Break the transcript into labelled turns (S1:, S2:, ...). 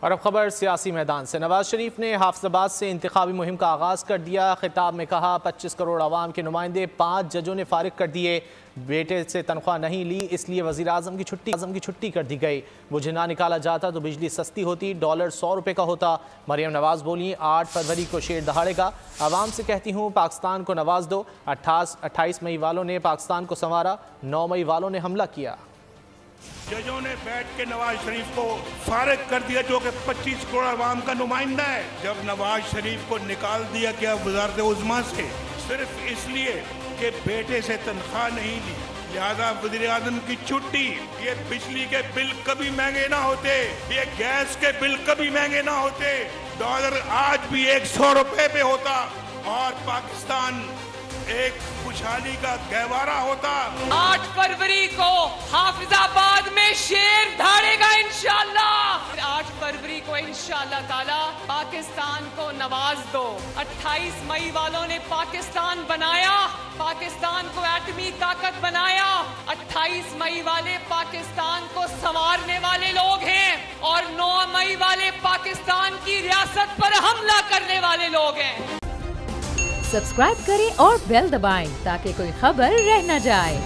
S1: اور اب خبر سیاسی میدان سے۔ نواز شریف نے حافظ آباد سے انتخابی مہم کا آغاز کر دیا۔ خطاب میں کہا 25 کروڑ عوام کے نمائندے 5 ججوں نے فارغ کر دیے، بیٹے سے تنخواہ نہیں لی اس لیے وزیر اعظم کی چھٹی کر دی گئی، مجھے نہ نکالا جاتا تو بجلی سستی ہوتی، ڈالر 100 روپے کا ہوتا۔ مریم نواز بولی 8 فروری کو شیر دہاڑے گا، عوام سے کہتی ہوں پاکستان کو نواز دو۔ 28 مئی والوں نے پاکستان کو سنوارا، 9 مئی والوں نے حملہ کیا۔
S2: ججوں نے بیٹھ کے نواز شریف کو فارغ کر دیا جو کہ 25 کروڑ عوام کا نمائندہ ہے۔ جب نواز شریف کو نکال دیا گیا وزارت عظمیٰ سے صرف اس لیے کہ بیٹے سے تنخواہ نہیں لی، لہذا وزیر اعظم کی چھٹی۔ یہ بجلی کے بل کبھی مہنگے نہ ہوتے، یہ گیس کے بل کبھی مہنگے نہ ہوتے، ڈالر آج بھی 100 روپے پہ ہوتا اور پاکستان ایک خوشحالی کا گہوارہ ہوتا۔
S3: 8 فروری کو حافظ آباد میں شیر دھاڑے گا انشاءاللہ۔ 8 فروری کو انشاءاللہ تعالی پاکستان کو نواز دو۔ 28 مئی والوں نے پاکستان بنایا، پاکستان کو ایٹمی طاقت بنایا۔ 28 مئی والے پاکستان کو سنوارنے والے لوگ ہیں اور 9 مئی والے پاکستان کی ریاست پر حملہ کرنے والے لوگ ہیں۔
S4: سبسکرائب کریں اور بیل دبائیں تاکہ کوئی خبر رہ نہ جائے۔